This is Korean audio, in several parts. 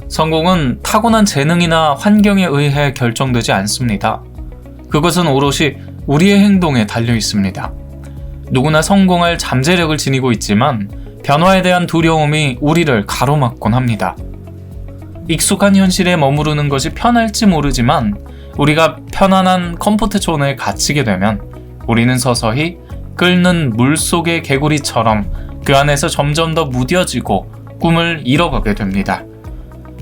성공은 타고난 재능이나 환경에 의해 결정되지 않습니다. 그것은 오롯이 우리의 행동에 달려 있습니다. 누구나 성공할 잠재력을 지니고 있지만 변화에 대한 두려움이 우리를 가로막곤 합니다. 익숙한 현실에 머무르는 것이 편할지 모르지만 우리가 편안한 컴포트 존에 갇히게 되면 우리는 서서히 끓는 물속의 개구리처럼 그 안에서 점점 더 무뎌지고 꿈을 잃어가게 됩니다.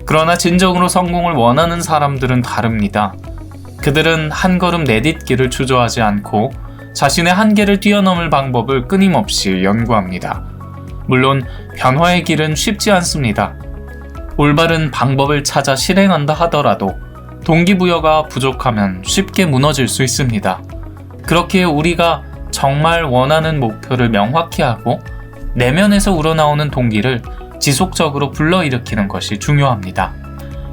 그러나 진정으로 성공을 원하는 사람들은 다릅니다. 그들은 한 걸음 내딛기를 주저하지 않고 자신의 한계를 뛰어넘을 방법을 끊임없이 연구합니다. 물론 변화의 길은 쉽지 않습니다. 올바른 방법을 찾아 실행한다 하더라도 동기부여가 부족하면 쉽게 무너질 수 있습니다. 그렇기에 우리가 정말 원하는 목표를 명확히 하고 내면에서 우러나오는 동기를 지속적으로 불러일으키는 것이 중요합니다.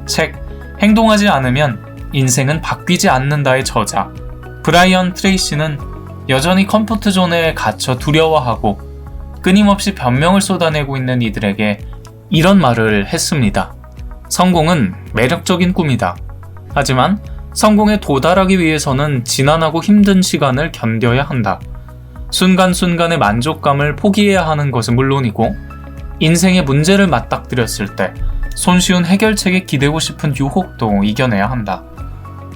책 행동하지 않으면 인생은 바뀌지 않는다의 저자 브라이언 트레이시는 여전히 컴포트 존에 갇혀 두려워하고 끊임없이 변명을 쏟아내고 있는 이들에게 이런 말을 했습니다. 성공은 매력적인 꿈이다. 하지만 성공에 도달하기 위해서는 지난하고 힘든 시간을 견뎌야 한다. 순간순간의 만족감을 포기해야 하는 것은 물론이고 인생의 문제를 맞닥뜨렸을 때 손쉬운 해결책에 기대고 싶은 유혹도 이겨내야 한다.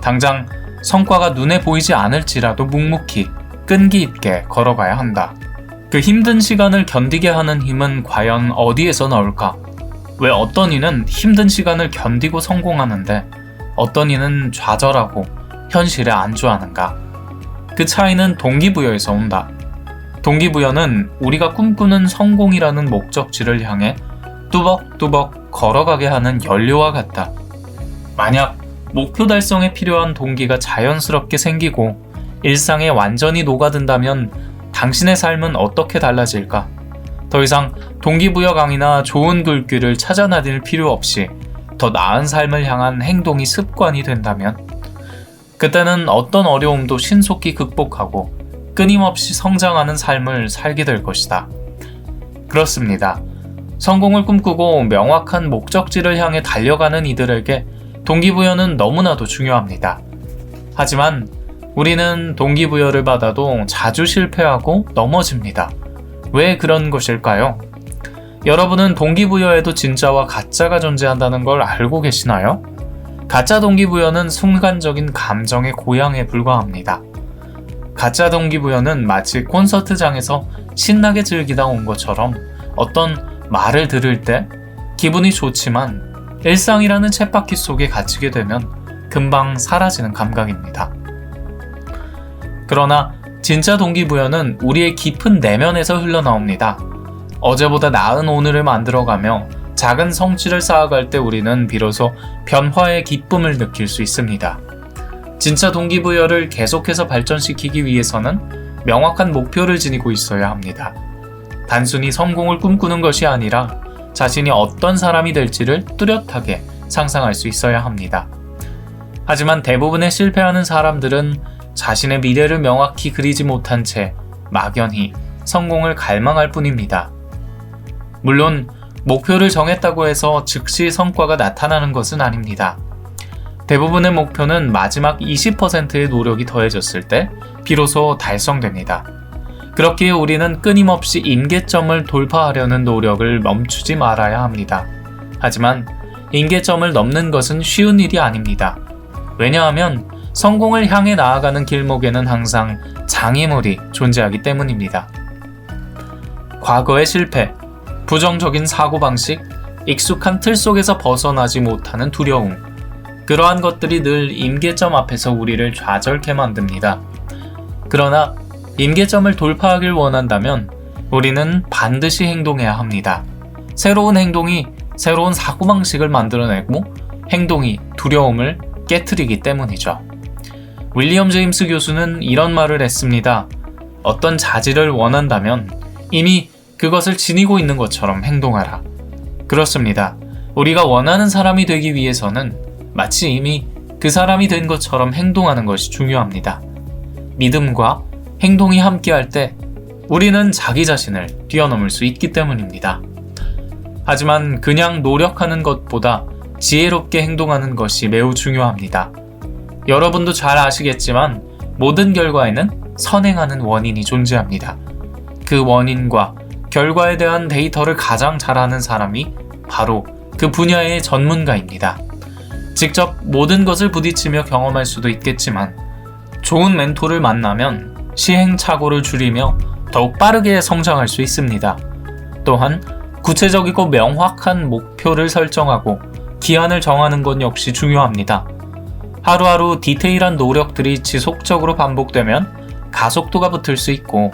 당장 성과가 눈에 보이지 않을지라도 묵묵히 끈기 있게 걸어가야 한다. 그 힘든 시간을 견디게 하는 힘은 과연 어디에서 나올까? 왜 어떤 이는 힘든 시간을 견디고 성공하는데 어떤 이는 좌절하고 현실에 안주하는가? 그 차이는 동기부여에서 온다. 동기부여는 우리가 꿈꾸는 성공이라는 목적지를 향해 뚜벅뚜벅 걸어가게 하는 연료와 같다. 만약 목표 달성에 필요한 동기가 자연스럽게 생기고 일상에 완전히 녹아든다면 당신의 삶은 어떻게 달라질까? 더 이상 동기부여 강의나 좋은 글귀를 찾아 다닐 필요 없이 더 나은 삶을 향한 행동이 습관이 된다면 그때는 어떤 어려움도 신속히 극복하고 끊임없이 성장하는 삶을 살게 될 것이다. 그렇습니다. 성공을 꿈꾸고 명확한 목적지를 향해 달려가는 이들에게 동기부여는 너무나도 중요합니다. 하지만 우리는 동기부여를 받아도 자주 실패하고 넘어집니다. 왜 그런 것일까요? 여러분은 동기부여에도 진짜와 가짜가 존재한다는 걸 알고 계시나요? 가짜 동기부여는 순간적인 감정의 고양에 불과합니다. 가짜 동기부여는 마치 콘서트장에서 신나게 즐기다 온 것처럼 어떤 말을 들을 때 기분이 좋지만 일상이라는 쳇바퀴 속에 갇히게 되면 금방 사라지는 감각입니다. 그러나 진짜 동기부여는 우리의 깊은 내면에서 흘러나옵니다. 어제보다 나은 오늘을 만들어가며 작은 성취를 쌓아갈 때 우리는 비로소 변화의 기쁨을 느낄 수 있습니다. 진짜 동기부여를 계속해서 발전시키기 위해서는 명확한 목표를 지니고 있어야 합니다. 단순히 성공을 꿈꾸는 것이 아니라 자신이 어떤 사람이 될지를 뚜렷하게 상상할 수 있어야 합니다. 하지만 대부분의 실패하는 사람들은 자신의 미래를 명확히 그리지 못한 채 막연히 성공을 갈망할 뿐입니다. 물론 목표를 정했다고 해서 즉시 성과가 나타나는 것은 아닙니다. 대부분의 목표는 마지막 20%의 노력이 더해졌을 때 비로소 달성됩니다. 그렇기에 우리는 끊임없이 임계점을 돌파하려는 노력을 멈추지 말아야 합니다. 하지만 임계점을 넘는 것은 쉬운 일이 아닙니다. 왜냐하면 성공을 향해 나아가는 길목에는 항상 장애물이 존재하기 때문입니다. 과거의 실패, 부정적인 사고방식, 익숙한 틀 속에서 벗어나지 못하는 두려움, 그러한 것들이 늘 임계점 앞에서 우리를 좌절케 만듭니다. 그러나 임계점을 돌파하길 원한다면 우리는 반드시 행동해야 합니다. 새로운 행동이 새로운 사고방식을 만들어내고 행동이 두려움을 깨트리기 때문이죠. 윌리엄 제임스 교수는 이런 말을 했습니다. 어떤 자질을 원한다면 이미 그것을 지니고 있는 것처럼 행동하라. 그렇습니다. 우리가 원하는 사람이 되기 위해서는 마치 이미 그 사람이 된 것처럼 행동하는 것이 중요합니다. 믿음과 행동이 함께할 때 우리는 자기 자신을 뛰어넘을 수 있기 때문입니다. 하지만 그냥 노력하는 것보다 지혜롭게 행동하는 것이 매우 중요합니다. 여러분도 잘 아시겠지만 모든 결과에는 선행하는 원인이 존재합니다. 그 원인과 결과에 대한 데이터를 가장 잘 아는 사람이 바로 그 분야의 전문가입니다. 직접 모든 것을 부딪히며 경험할 수도 있겠지만 좋은 멘토를 만나면 시행착오를 줄이며 더욱 빠르게 성장할 수 있습니다. 또한 구체적이고 명확한 목표를 설정하고 기한을 정하는 것 역시 중요합니다. 하루하루 디테일한 노력들이 지속적으로 반복되면 가속도가 붙을 수 있고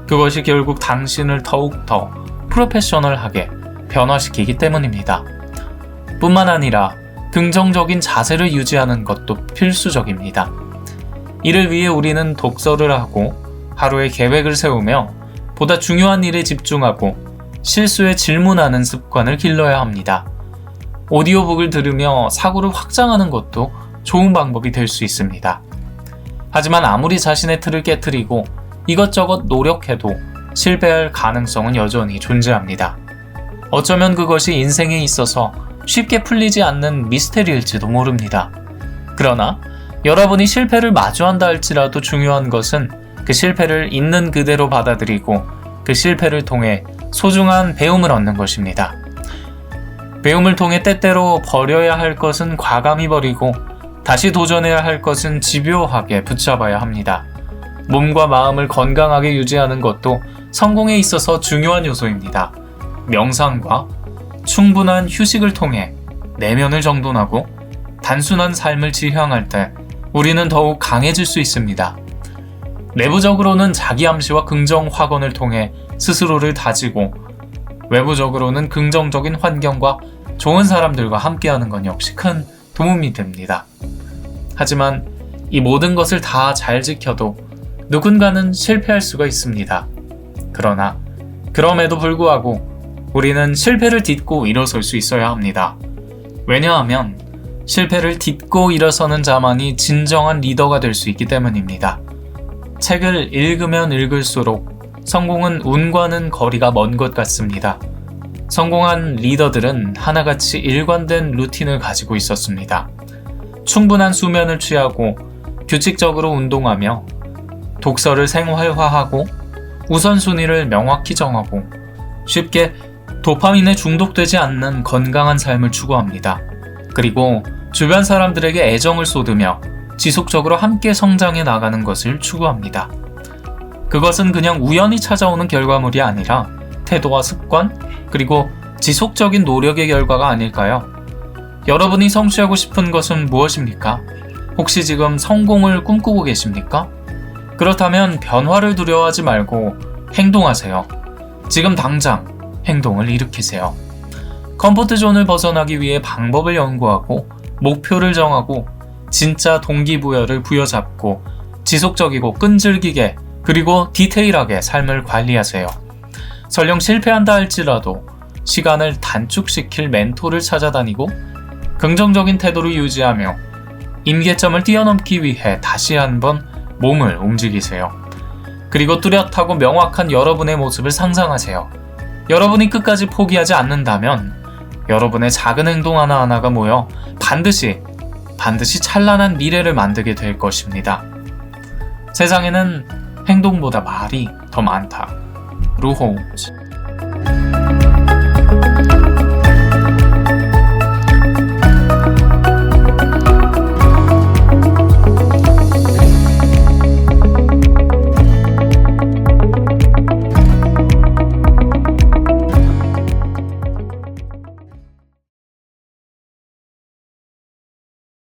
그것이 결국 당신을 더욱더 프로페셔널하게 변화시키기 때문입니다. 뿐만 아니라 긍정적인 자세를 유지하는 것도 필수적입니다. 이를 위해 우리는 독서를 하고 하루의 계획을 세우며 보다 중요한 일에 집중하고 실수에 질문하는 습관을 길러야 합니다. 오디오북을 들으며 사고를 확장하는 것도 좋은 방법이 될 수 있습니다. 하지만 아무리 자신의 틀을 깨트리고 이것저것 노력해도 실패할 가능성은 여전히 존재합니다. 어쩌면 그것이 인생에 있어서 쉽게 풀리지 않는 미스테리일지도 모릅니다. 그러나 여러분이 실패를 마주한다 할지라도 중요한 것은 그 실패를 있는 그대로 받아들이고 그 실패를 통해 소중한 배움을 얻는 것입니다. 배움을 통해 때때로 버려야 할 것은 과감히 버리고 다시 도전해야 할 것은 집요하게 붙잡아야 합니다. 몸과 마음을 건강하게 유지하는 것도 성공에 있어서 중요한 요소입니다. 명상과 충분한 휴식을 통해 내면을 정돈하고 단순한 삶을 지향할 때 우리는 더욱 강해질 수 있습니다. 내부적으로는 자기 암시와 긍정 확언을 통해 스스로를 다지고 외부적으로는 긍정적인 환경과 좋은 사람들과 함께하는 건 역시 큰 도움이 됩니다. 하지만 이 모든 것을 다 잘 지켜도 누군가는 실패할 수가 있습니다. 그러나 그럼에도 불구하고 우리는 실패를 딛고 일어설 수 있어야 합니다. 왜냐하면 실패를 딛고 일어서는 자만이 진정한 리더가 될 수 있기 때문입니다. 책을 읽으면 읽을수록 성공은 운과는 거리가 먼 것 같습니다. 성공한 리더들은 하나같이 일관된 루틴을 가지고 있었습니다. 충분한 수면을 취하고 규칙적으로 운동하며 독서를 생활화하고 우선순위를 명확히 정하고 쉽게 도파민에 중독되지 않는 건강한 삶을 추구합니다. 그리고 주변 사람들에게 애정을 쏟으며 지속적으로 함께 성장해 나가는 것을 추구합니다. 그것은 그냥 우연히 찾아오는 결과물이 아니라 태도와 습관, 그리고 지속적인 노력의 결과가 아닐까요? 여러분이 성취하고 싶은 것은 무엇입니까? 혹시 지금 성공을 꿈꾸고 계십니까? 그렇다면 변화를 두려워하지 말고 행동하세요. 지금 당장 행동을 일으키세요. 컴포트 존을 벗어나기 위해 방법을 연구하고 목표를 정하고 진짜 동기부여를 부여잡고 지속적이고 끈질기게 그리고 디테일하게 삶을 관리하세요. 설령 실패한다 할지라도 시간을 단축시킬 멘토를 찾아다니고 긍정적인 태도를 유지하며 임계점을 뛰어넘기 위해 다시 한번 몸을 움직이세요. 그리고 뚜렷하고 명확한 여러분의 모습을 상상하세요. 여러분이 끝까지 포기하지 않는다면 여러분의 작은 행동 하나하나가 모여 반드시 찬란한 미래를 만들게 될 것입니다. 세상에는 행동보다 말이 더 많다. 루호우즈